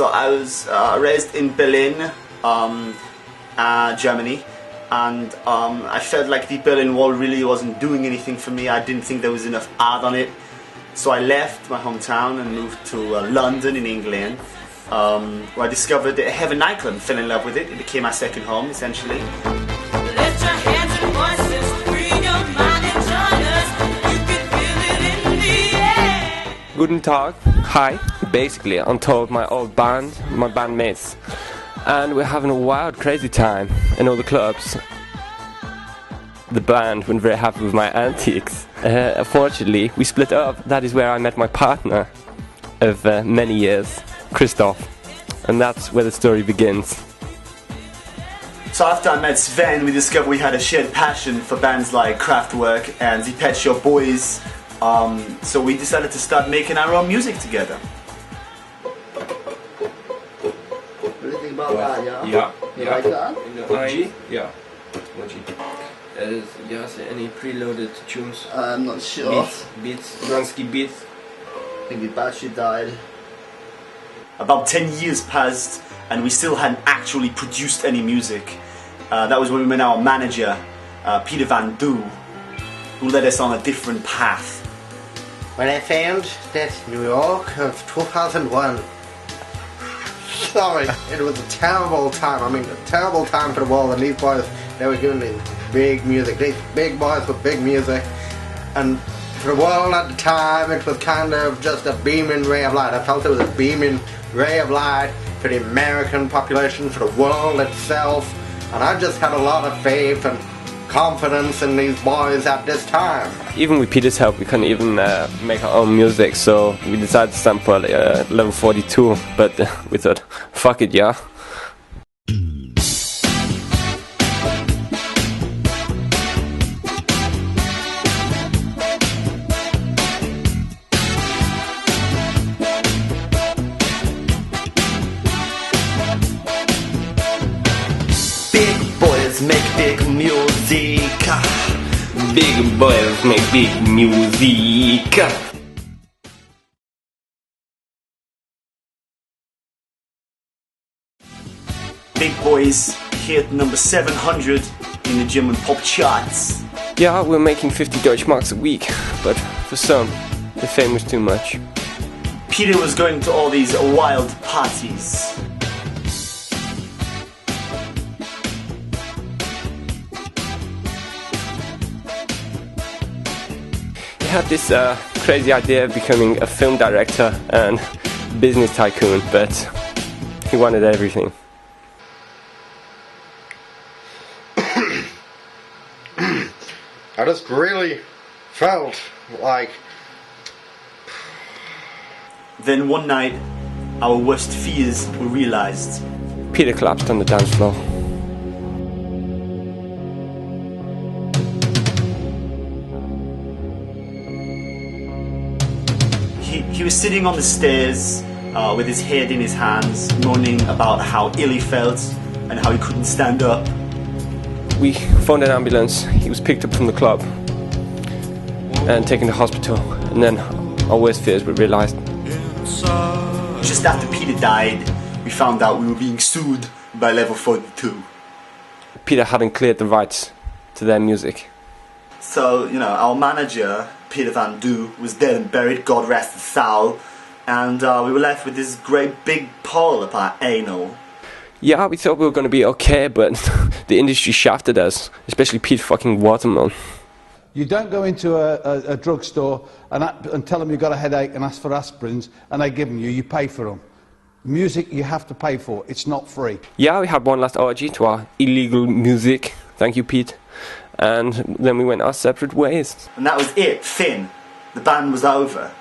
So I was raised in Berlin, Germany, and I felt like the Berlin Wall really wasn't doing anything for me. I didn't think there was enough art on it. So I left my hometown and moved to London in England, where I discovered a Heaven nightclub and fell in love with it. It became my second home, essentially. Lift your hands and voices, free your mind and join us. You can feel it in the air. Guten Tag. Hi. Basically, I'm told my old band, my bandmates, and we're having a wild, crazy time in all the clubs. The band weren't very happy with my antics. Unfortunately, we split up. That is where I met my partner of many years, Christof, and that's where the story begins. So after I met Sven, we discovered we had a shared passion for bands like Kraftwerk and the Pet Shop Boys. So we decided to start making our own music together. What do you think about that, yeah? Yeah. You like that? In the OG? Yeah. OG. Yes, any preloaded tunes? I'm not sure. Beats, Grundy beats. I think the battery died. About 10 years passed and we still hadn't actually produced any music. That was when we met our manager, Peter Van Doo, who led us on a different path. When I found that New York of 2001, sorry, it was a terrible time. I mean, a terrible time for the world. And these boys, they were doing these big music. These big boys with big music. And for the world at the time, it was kind of just a beaming ray of light. I felt it was a beaming ray of light for the American population, for the world itself. And I just had a lot of faith and confidence in these boys at this time. Even with Peter's help, we couldn't even make our own music, so we decided to stand for level 42, but we thought, fuck it, yeah. Big boys make big music. Big boys make big music. Big Boys hit number 700 in the German pop charts. Yeah, we're making 50 Deutsche Marks a week, but for some, the fame was too much. Peter was going to all these wild parties. He had this crazy idea of becoming a film director and business tycoon, but he wanted everything. I just really felt like... Then one night, our worst fears were realized. Peter collapsed on the dance floor. He was sitting on the stairs with his head in his hands, moaning about how ill he felt and how he couldn't stand up. We phoned an ambulance. He was picked up from the club and taken to hospital, and then our worst fears were realized. Just after Peter died, we found out we were being sued by Level 42. Peter hadn't cleared the rights to their music. So, you know, our manager, Peter Van Doo, was dead and buried, God rest his soul, and we were left with this great big pole up our anal. Yeah, we thought we were going to be okay, but the industry shafted us, especially Pete fucking Waterman. You don't go into a drugstore and tell them you've got a headache and ask for aspirins, and they give them you pay for them. Music you have to pay for, it's not free. Yeah, we had one last orgy to our illegal music, thank you Pete, and then we went our separate ways. And that was it, Finn. The band was over.